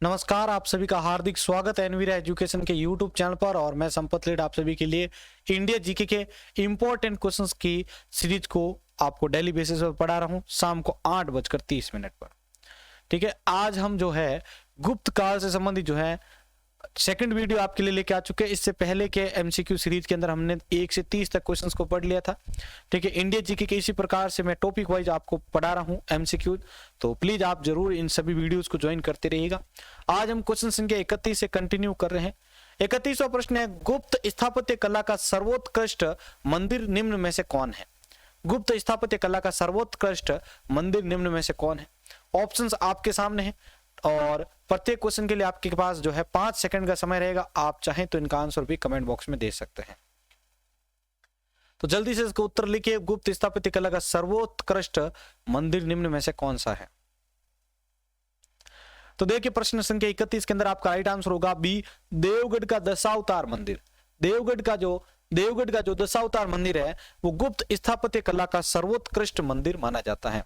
नमस्कार, आप सभी का हार्दिक स्वागत है एनवीरा एजुकेशन के यूट्यूब चैनल पर। और मैं संपत लेड आप सभी के लिए इंडिया जीके के इंपॉर्टेंट क्वेश्चंस की सीरीज को आपको डेली बेसिस पर पढ़ा रहा हूं शाम को 8:30 पर। ठीक है, आज हम जो है गुप्त काल से संबंधित जो है सेकंड वीडियो आपके लिए लेके आ चुके हैं। इससे पहले के एमसीक्यू सीरीज के अंदर हमने 1 से 30 तक क्वेश्चंस को पढ़ लिया था। ठीक है, इंडिया जीके के इसी प्रकार से मैं टॉपिक वाइज आपको पढ़ा रहा हूं एमसीक्यू, तो प्लीज आप जरूर इन सभी वीडियोस को ज्वाइन करते रहिएगा। आज हम क्वेश्चन संख्या 31 से कंटिन्यू कर रहे हैं। 31वां प्रश्न है, गुप्त स्थापत्य कला का सर्वोत्कृष्ट मंदिर निम्न में से कौन है? गुप्त स्थापत्य कला का सर्वोत्कृष्ट मंदिर निम्न में से कौन है? ऑप्शंस आपके सामने हैं और प्रत्येक क्वेश्चन के लिए आपके पास जो है 5 सेकंड का समय रहेगा। आप चाहें तो इनका आंसर भी कमेंट बॉक्स में दे सकते हैं। तो जल्दी से इसका उत्तर लिखिए, गुप्त स्थापत्य कला का सर्वोत्कृष्ट मंदिर निम्न में से कौन सा है? तो देखिए, प्रश्न संख्या 31 के अंदर आपका राइट आंसर होगा बी, देवगढ़ का दशावतार मंदिर। देवगढ़ का जो दशावतार मंदिर है वो गुप्त स्थापत्य कला का सर्वोत्कृष्ट मंदिर माना जाता है।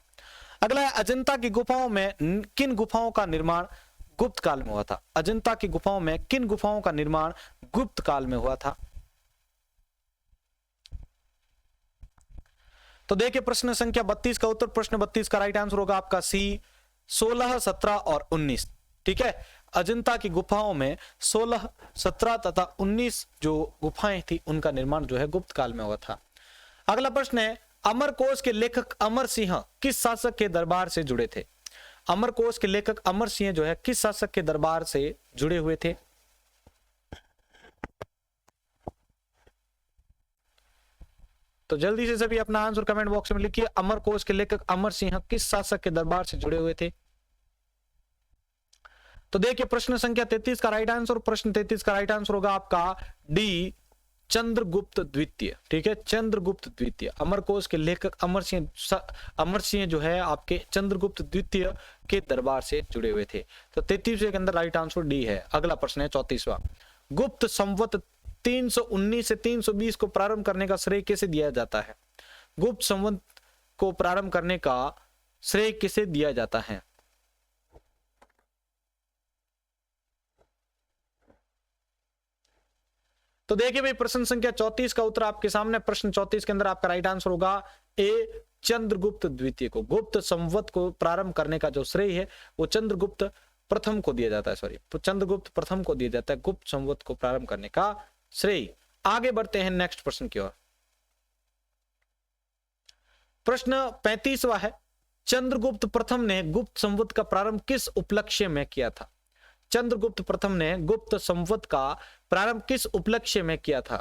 अगला है, अजंता की गुफाओं में किन गुफाओं का निर्माण गुप्त काल में हुआ था? अजंता की गुफाओं में किन गुफाओं का निर्माण गुप्त काल में हुआ था? तो देखिए, प्रश्न संख्या 32 का उत्तर, प्रश्न 32 का राइट आंसर होगा आपका सी, 16, 17 और 19। ठीक है, अजंता की गुफाओं में 16, 17 तथा 19 जो गुफाएं थी उनका निर्माण जो है गुप्त काल में हुआ था। अगला प्रश्न है, अमरकोश के लेखक अमर सिंह किस शासक के दरबार से जुड़े थे? अमरकोश के लेखक अमर सिंह जो है किस शासक के दरबार से जुड़े हुए थे? तो जल्दी से सभी अपना आंसर कमेंट बॉक्स में लिखिए, अमरकोश के लेखक अमर सिंह किस शासक के दरबार से जुड़े हुए थे? तो देखिए, प्रश्न संख्या 33 का राइट आंसर, प्रश्न 33 का राइट आंसर होगा आपका डी, चंद्रगुप्त द्वितीय। ठीक है, चंद्रगुप्त द्वितीय। अमरकोश के लेखक अमर सिंह जो है आपके चंद्रगुप्त द्वितीय के दरबार से जुड़े हुए थे। तो 33वें के अंदर राइट आंसर डी है। अगला प्रश्न है 34वां, गुप्त संवत 319 से 320 को प्रारंभ करने का श्रेय किसे दिया जाता है? गुप्त संवत को प्रारंभ करने का श्रेय किसे दिया जाता है? तो देखिए भाई, प्रश्न संख्या 34 का उत्तर आपके सामने। प्रश्न 34 के अंदर आपका राइट आंसर होगा ए, चंद्रगुप्त द्वितीय को। गुप्त संवत को प्रारंभ करने का जो श्रेय है वो चंद्रगुप्त प्रथम को दिया जाता है। सॉरी, चंद्रगुप्त प्रथम को दिया जाता है गुप्त संवत को प्रारंभ करने का श्रेय। आगे बढ़ते हैं नेक्स्ट प्रश्न की ओर। प्रश्न 35वां है, चंद्रगुप्त प्रथम ने गुप्त संवत का प्रारंभ किस उपलक्ष्य में किया था? चंद्रगुप्त प्रथम ने गुप्त संवत का प्रारंभ किस उपलक्ष्य में किया था?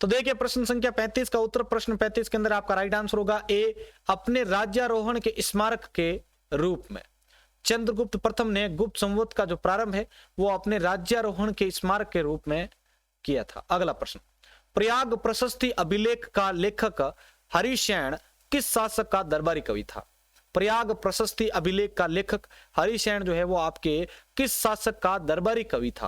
तो देखिए, प्रश्न संख्या 35 का उत्तर, प्रश्न 35 के अंदर आपका राइट आंसर होगा ए, अपने राज्यारोहण के स्मारक के रूप में। चंद्रगुप्त प्रथम ने गुप्त संवत का जो प्रारंभ है वो अपने राज्यारोहण के स्मारक के रूप में किया था। अगला प्रश्न, प्रयाग प्रशस्ति अभिलेख का लेखक हरिसेन किस शासक का दरबारी कवि था? प्रयाग प्रशस्ति अभिलेख का लेखक हरिसेन जो है वो आपके किस शासक का दरबारी कवि था?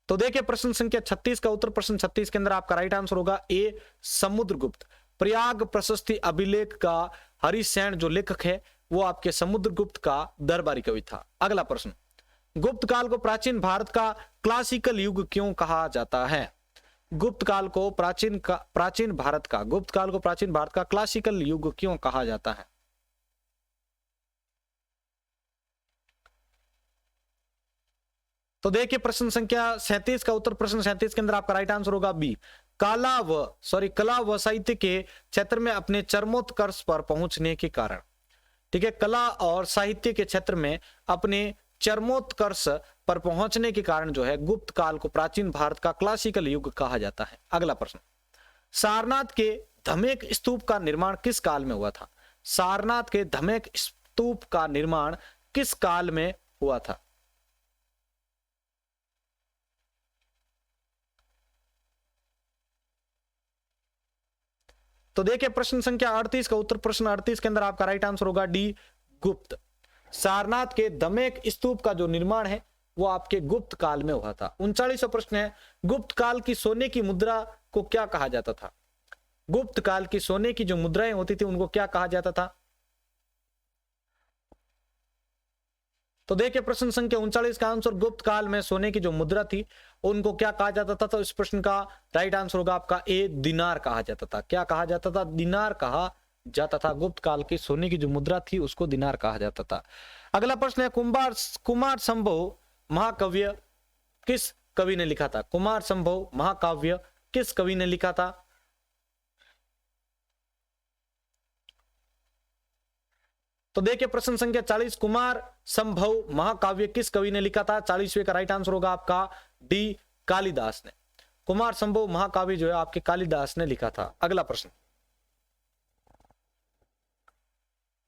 तो देखिए, प्रश्न संख्या 36 का उत्तर, प्रश्न 36 के अंदर आपका राइट आंसर होगा ए, समुद्रगुप्त। प्रयाग प्रशस्ति अभिलेख का हरिसेन जो लेखक है वो आपके समुद्रगुप्त का दरबारी कवि था। अगला प्रश्न, गुप्त काल को प्राचीन भारत का क्लासिकल युग क्यों कहा जाता है? गुप्त काल को प्राचीन भारत का क्लासिकल युग क्यों कहा जाता है? तो देखिए, प्रश्न संख्या 37 का उत्तर, प्रश्न 37 के अंदर आपका राइट आंसर होगा बी, कला व साहित्य के क्षेत्र में अपने चरमोत्कर्ष पर पहुंचने के कारण। ठीक है, कला और साहित्य के क्षेत्र में अपने चरमोत्कर्ष पर पहुंचने के कारण जो है गुप्त काल को प्राचीन भारत का क्लासिकल युग कहा जाता है। अगला प्रश्न, सारनाथ के धमेक स्तूप का निर्माण किस काल में हुआ था? सारनाथ के धमेक स्तूप का निर्माण किस काल में हुआ था? तो देखिए, प्रश्न संख्या 38 का उत्तर, प्रश्न 38 के अंदर आपका राइट आंसर होगा डी, गुप्त। सारनाथ के धमेक स्तूप का जो निर्माण है वो आपके गुप्त काल में हुआ था। 39वां प्रश्न है, गुप्त काल की सोने की मुद्रा को क्या कहा जाता था? गुप्त काल की सोने की जो मुद्राएं होती थी उनको क्या कहा जाता था? तो देखिए प्रश्न संख्या 39 का आंसर, गुप्त काल में सोने की जो मुद्रा थी उनको क्या कहा जाता था? तो इस प्रश्न का राइट आंसर होगा आपका ए, दिनार कहा जाता था। क्या कहा जाता था? दिनार कहा जाता था। गुप्त काल की सोने की जो मुद्रा थी उसको दिनार कहा जाता था। अगला प्रश्न है, कुमार संभव महाकाव्य किस कवि ने लिखा था? कुमार संभव महाकाव्य किस कवि ने लिखा था? तो देखिए प्रश्न संख्या 40, कुमार संभव महाकाव्य किस कवि ने लिखा था? 40वें का राइट आंसर होगा आपका डी, कालिदास ने। कुमार संभव महाकाव्य जो है आपके कालिदास ने लिखा था। अगला प्रश्न,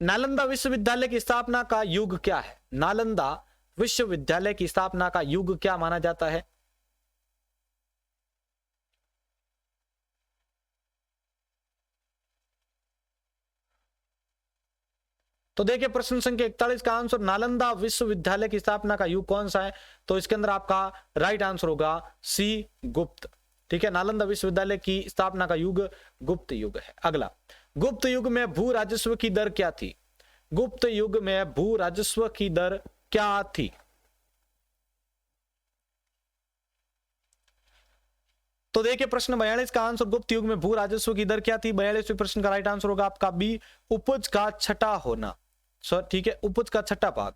नालंदा विश्वविद्यालय की स्थापना का युग क्या है? नालंदा विश्वविद्यालय की स्थापना का युग क्या माना जाता है? तो देखिए प्रश्न संख्या 41 का आंसर, नालंदा विश्वविद्यालय की स्थापना का युग कौन सा है? तो इसके अंदर आपका राइट आंसर होगा सी, गुप्त। ठीक है, नालंदा विश्वविद्यालय की स्थापना का युग गुप्त युग है। अगला, गुप्त युग में भू राजस्व की दर क्या थी? गुप्त युग में भू राजस्व की दर क्या थी? तो देखिए प्रश्न 42 का आंसर, गुप्त युग में भू राजस्व की दर क्या थी? 42वें प्रश्न का राइट आंसर होगा आपका बी, उपज का छठा होना। ठीक है, उपज का छठा भाग।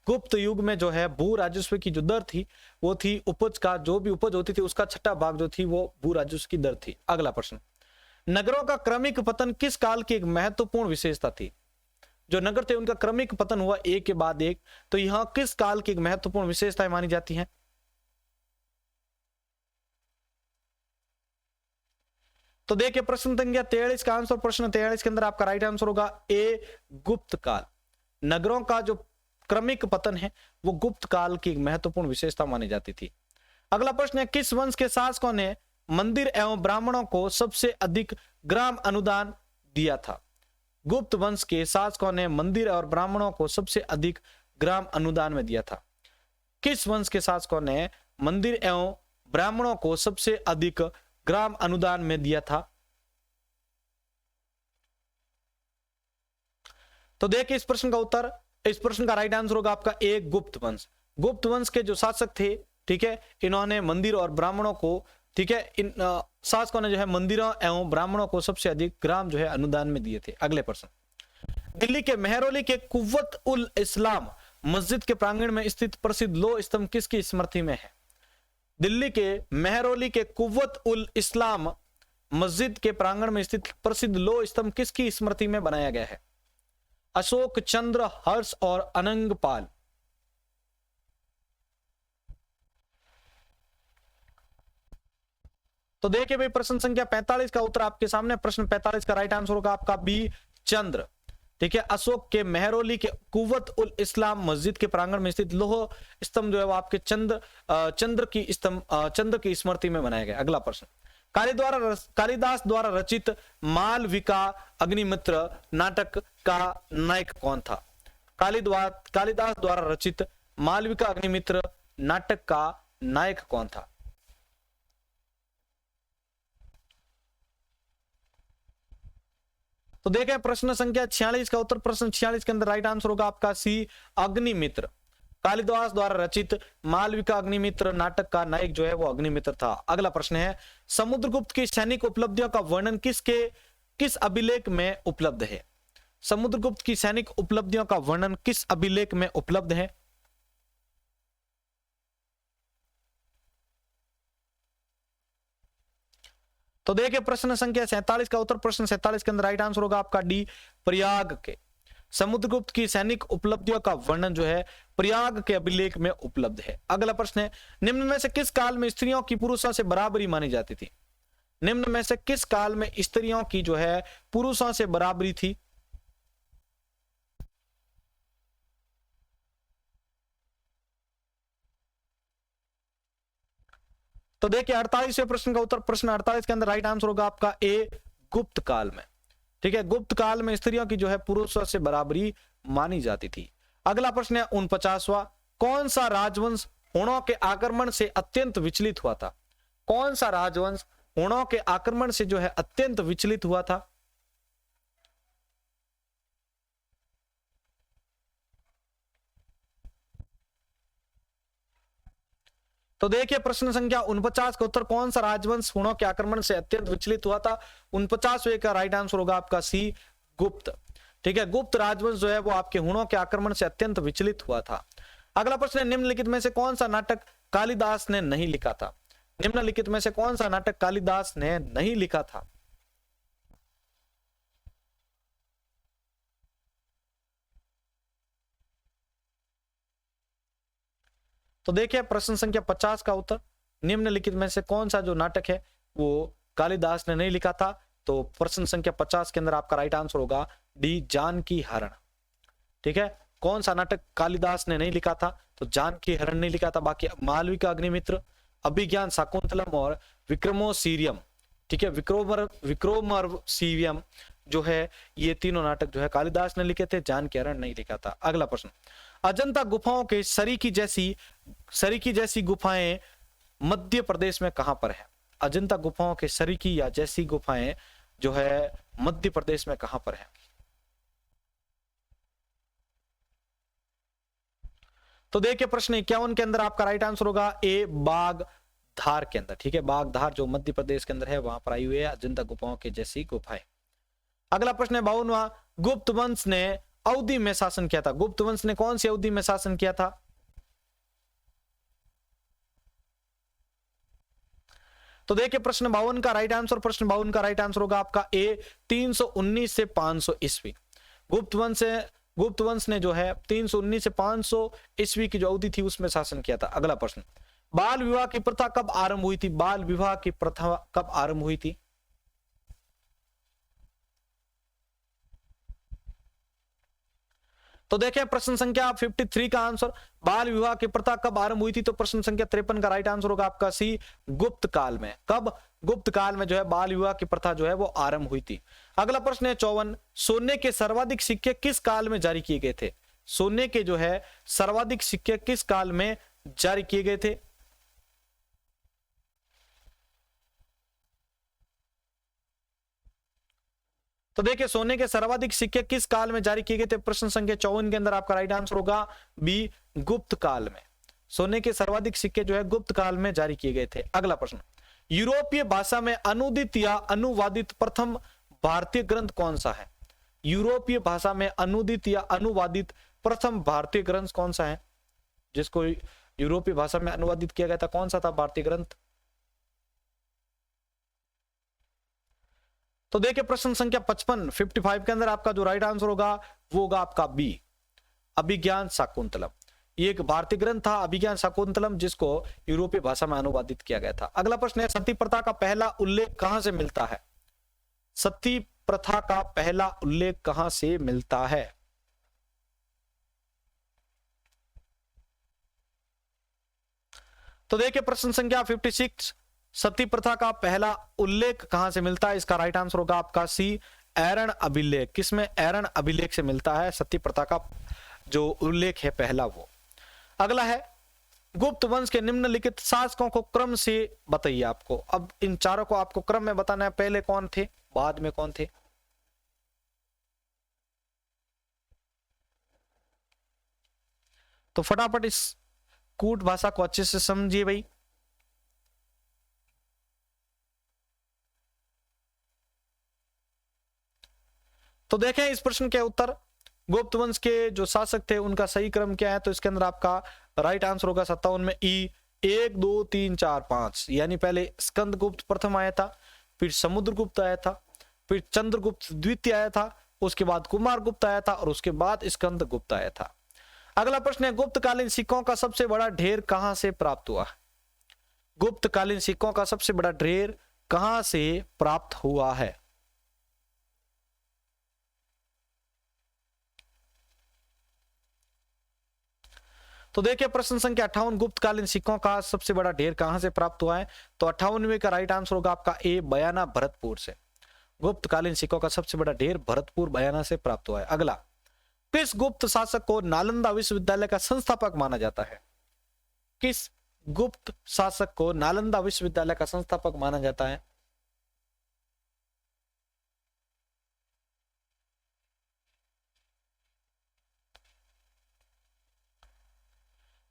गुप्त युग में जो है भू राजस्व की जो दर थी वो थी उपज का, जो भी उपज होती थी उसका छठा भाग जो थी वो भू राजस्व की दर थी। अगला प्रश्न, नगरों का क्रमिक पतन किस काल की एक महत्वपूर्ण विशेषता थी? जो नगर थे उनका क्रमिक पतन हुआ एक के बाद एक, तो यहां किस काल की एक महत्वपूर्ण विशेषताएं मानी जाती हैं? तो देखिए प्रश्न संख्या 43 का आंसर, प्रश्न 43 के अंदर आपका राइट आंसर होगा ए, गुप्त काल। नगरों का जो क्रमिक पतन है वो गुप्त काल की एक महत्वपूर्ण विशेषता मानी जाती थी। अगला प्रश्न है, किस वंश के शासकों ने मंदिर एवं ब्राह्मणों को सबसे अधिक ग्राम अनुदान दिया था? गुप्त वंश के शासकों ने मंदिर और ब्राह्मणों को सबसे अधिक ग्राम अनुदान में दिया था। किस वंश के शासकों ने मंदिर एवं ब्राह्मणों को सबसे अधिक ग्राम अनुदान में दिया था? तो देखिए इस प्रश्न का उत्तर, इस प्रश्न का राइट आंसर होगा आपका ए, गुप्त वंश। गुप्त वंश के जो शासक थे, ठीक है, इन्होंने मंदिर और ब्राह्मणों को, ठीक है, इन शासकों ने जो है मंदिरों एवं ब्राह्मणों को सबसे अधिक ग्राम जो है अनुदान में दिए थे। अगले प्रश्न, दिल्ली के मेहरौली के कुव्वत उल इस्लाम मस्जिद के प्रांगण में स्थित प्रसिद्ध लोह स्तंभ किसकी स्मृति में है? दिल्ली के मेहरौली के कुव्वत उल इस्लाम मस्जिद के प्रांगण में स्थित प्रसिद्ध लोह स्तंभ किसकी स्मृति में बनाया गया है? अशोक, चंद्र, हर्ष और अनंगपाल। तो देखिए भाई प्रश्न संख्या 45 का उत्तर आपके सामने, प्रश्न 45 का राइट आंसर होगा आपका बी, चंद्र। ठीक है, अशोक के मेहरौली के कुव्वत उल इस्लाम मस्जिद के प्रांगण में स्थित लोह स्तंभ जो है वो आपके चंद्र की स्मृति में बनाया गया। अगला प्रश्न, कालिदास द्वारा रचित मालविका अग्निमित्र नाटक का नायक कौन था? कालिदास द्वारा रचित मालविका अग्निमित्र नाटक का नायक कौन था? तो देखें प्रश्न संख्या 46 का उत्तर, प्रश्न 46 के अंदर राइट आंसर होगा आपका सी, अग्निमित्र। कालिदास द्वारा रचित मालविका अग्निमित्र नाटक का नायक जो है वो अग्निमित्र था। अगला प्रश्न है, समुद्रगुप्त की सैनिक उपलब्धियों का वर्णन किस अभिलेख में उपलब्ध है? समुद्रगुप्त की सैनिक उपलब्धियों का वर्णन किस अभिलेख में उपलब्ध है? तो देखिए प्रश्न संख्या 47 का उत्तर, प्रश्न 47 के अंदर राइट आंसर होगा आपका डी, प्रयाग के। समुद्रगुप्त की सैनिक उपलब्धियों का वर्णन जो है प्रयाग के अभिलेख में उपलब्ध है। अगला प्रश्न है, निम्न में से किस काल में स्त्रियों की पुरुषों से बराबरी मानी जाती थी? निम्न में से किस काल में स्त्रियों की जो है पुरुषों से बराबरी थी? तो देखिए 48वें प्रश्न का उत्तर, प्रश्न 48 के अंदर राइट आंसर होगा आपका ए, गुप्त काल में। ठीक है, गुप्त काल में स्त्रियों की जो है पुरुषों से बराबरी मानी जाती थी। अगला प्रश्न है 49वां, कौन सा राजवंश हुणों के आक्रमण से अत्यंत विचलित हुआ था? कौन सा राजवंश हुणों के आक्रमण से जो है अत्यंत विचलित हुआ था? तो देखिए प्रश्न संख्या 49 का उत्तर, कौन सा राजवंश हुणों के आक्रमण से अत्यंत विचलित हुआ था? 49वें का राइट आंसर होगा आपका सी, गुप्त। ठीक है, गुप्त राजवंश जो है वो आपके हुणों के आक्रमण से अत्यंत विचलित हुआ था। अगला प्रश्न है, निम्नलिखित में से कौन सा नाटक कालिदास ने नहीं लिखा था? निम्नलिखित में से कौन सा नाटक कालिदास ने नहीं लिखा था? तो देखिए प्रश्न संख्या 50 का उत्तर, निम्नलिखित में से कौन सा जो नाटक है वो कालिदास ने नहीं लिखा था? तो प्रश्न संख्या 50 के अंदर आपका राइट आंसर होगा डी, जानकी हरण। ठीक है, कौन सा नाटक कालिदास ने नहीं लिखा था? तो जानकी हरण नहीं लिखा था। बाकी मालविका अग्निमित्र, अभिज्ञान शाकुंतलम और विक्रमोर्वशीयम, ठीक है, विक्रमोर्वशीयम जो है, ये तीनों नाटक जो है कालिदास ने लिखे थे, जानकी हरण नहीं लिखा था। अगला प्रश्न, अजंता गुफाओं के सरीकी जैसी गुफाएं मध्य प्रदेश में कहां पर है? अजंता गुफाओं के सरीकी या जैसी गुफाएं जो है मध्य प्रदेश में कहां पर है? तो देखिए प्रश्न 51 के अंदर आपका राइट आंसर होगा ए, बागधार के अंदर। ठीक है, बागधार जो मध्य प्रदेश के अंदर है वहां पर आई हुई है अजंता गुफाओं के जैसी गुफाएं। अगला प्रश्न है 52वां, गुप्त वंश ने अवधि में शासन किया था? गुप्त वंश ने कौन सी अवधि में शासन किया था? तो देखिए प्रश्न 52 का राइट आंसर, प्रश्न 52 का राइट आंसर होगा आपका ए, 319 से 500 ईस्वी। गुप्त वंश ने जो है 319 से 500 ईस्वी की जो अवधि थी उसमें शासन किया था। अगला प्रश्न, बाल विवाह की प्रथा कब आरंभ हुई थी? बाल विवाह की प्रथा कब आरंभ हुई थी? तो देखें प्रश्न संख्या 53 का आंसर, बाल विवाह की प्रथा कब आरंभ हुई थी? तो प्रश्न संख्या 53 का राइट आंसर होगा आपका सी, गुप्त काल में। कब? गुप्त काल में जो है बाल विवाह की प्रथा जो है वो आरंभ हुई थी। अगला प्रश्न है 54, सोने के सर्वाधिक सिक्के किस काल में जारी किए गए थे? सोने के जो है सर्वाधिक सिक्के किस काल में जारी किए गए थे? तो देखिए सोने के सर्वाधिक सिक्के किस काल में जारी किए गए थे? प्रश्न संख्या 54 के अंदर आपका राइट आंसर होगा बी, गुप्त काल में। सोने के सर्वाधिक सिक्के जो है गुप्त काल में जारी किए गए थे। अगला प्रश्न, यूरोपीय भाषा में अनुदित या अनुवादित प्रथम भारतीय ग्रंथ कौन सा है? यूरोपीय भाषा में अनुदित या अनुवादित प्रथम भारतीय ग्रंथ कौन सा है? जिसको यूरोपीय भाषा में अनुवादित किया गया था, कौन सा था भारतीय ग्रंथ? तो देखिए प्रश्न संख्या 55 के अंदर आपका जो राइट आंसर होगा वो होगा आपका बी, अभिज्ञान शाकुंतलम। ये एक भारतीय ग्रंथ था अभिज्ञान शाकुंतलम, जिसको यूरोपीय भाषा में अनुवादित किया गया था। अगला प्रश्न है, सती प्रथा का पहला उल्लेख कहां से मिलता है? सती प्रथा का पहला उल्लेख कहां से मिलता है? तो देखिए प्रश्न संख्या 56, सती प्रथा का पहला उल्लेख कहां से मिलता है? इसका राइट आंसर होगा आपका सी, ऐरण अभिलेख। किसमें? ऐरण अभिलेख से मिलता है सती प्रथा का जो उल्लेख है पहला वो। अगला है, गुप्त वंश के निम्नलिखित शासकों को क्रम से बताइए आपको। अब इन चारों को आपको क्रम में बताना है, पहले कौन थे बाद में कौन थे। तो फटाफट इस कूट भाषा को अच्छे से समझिए भाई। तो देखें इस प्रश्न के उत्तर, गुप्त वंश के जो शासक थे उनका सही क्रम क्या है? तो इसके अंदर आपका राइट आंसर होगा 57 में ई, 1 2 3 4 5। यानी पहले स्कंदगुप्त प्रथम आया था, फिर समुद्रगुप्त आया था, फिर चंद्रगुप्त द्वितीय आया था, उसके बाद कुमारगुप्त आया था और उसके बाद स्कंदगुप्त आया था। अगला प्रश्न है, गुप्तकालीन सिक्कों का सबसे बड़ा ढेर कहां से प्राप्त हुआ? गुप्तकालीन सिक्कों का सबसे बड़ा ढेर कहां से प्राप्त हुआ है? तो देखिए प्रश्न संख्या 58, गुप्तकालीन सिक्कों का सबसे बड़ा ढेर कहां से प्राप्त हुआ है? तो 58वें का राइट आंसर होगा आपका ए, बयाना भरतपुर से। गुप्तकालीन सिक्कों का सबसे बड़ा ढेर भरतपुर बयाना से प्राप्त हुआ है। अगला, किस गुप्त शासक को नालंदा विश्वविद्यालय का संस्थापक माना जाता है? किस गुप्त शासक को नालंदा विश्वविद्यालय का संस्थापक माना जाता है?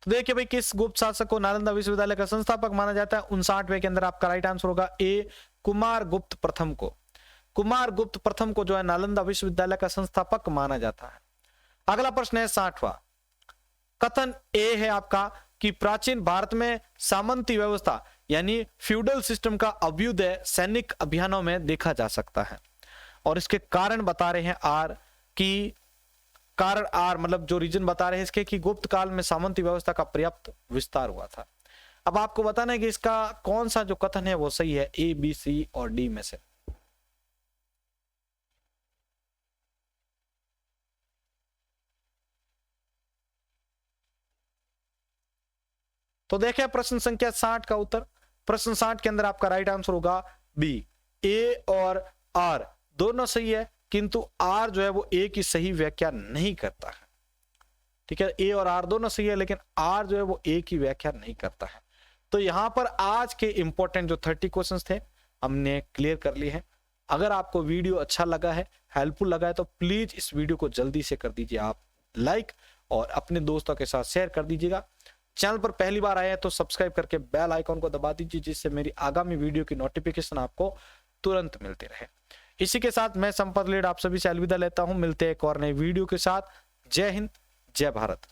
तो देखिए भाई, किस गुप्त शासक को नालंदा विश्वविद्यालय का संस्थापक माना जाता है? 59वें के अंदर आपका राइट आंसर होगा ए, कुमार गुप्त प्रथम को। कुमार गुप्त प्रथम को जो है नालंदा विश्वविद्यालय का संस्थापक माना जाता है। अगला प्रश्न है 60वां। कथन ए है आपका कि प्राचीन भारत में सामंती व्यवस्था यानी फ्यूडल सिस्टम का अभ्युदय सैनिक अभियानों में देखा जा सकता है, और इसके कारण बता रहे हैं आर की, कारण आर मतलब जो रीजन बता रहे हैं इसके कि गुप्त काल में सामंती व्यवस्था का पर्याप्त विस्तार हुआ था। अब आपको बताना है कि इसका कौन सा जो कथन है वो सही है, ए, बी, सी और डी में से। तो देखिए प्रश्न संख्या 60 का उत्तर, प्रश्न 60 के अंदर आपका राइट आंसर होगा बी, ए और आर दोनों सही है, किंतु आर जो है वो ए की सही व्याख्या नहीं करता है। ठीक है, ए और आर दोनों सही है, लेकिन आर जो है वो ए की व्याख्या नहीं करता है। तो यहां पर आज के इंपॉर्टेंट जो 30 क्वेश्चंस थे हमने क्लियर कर लिए हैं। अगर आपको वीडियो अच्छा लगा है, हेल्पफुल लगा है, तो प्लीज इस वीडियो को जल्दी से कर दीजिए आप लाइक, और अपने दोस्तों के साथ शेयर कर दीजिएगा। चैनल पर पहली बार आए हैं तो सब्सक्राइब करके बेल आइकॉन को दबा दीजिए, जिससे मेरी आगामी वीडियो की नोटिफिकेशन आपको तुरंत मिलती रहे। इसी के साथ मैं संपत लीड आप सभी से अलविदा लेता हूं। मिलते हैं एक और नई वीडियो के साथ। जय हिंद, जय भारत।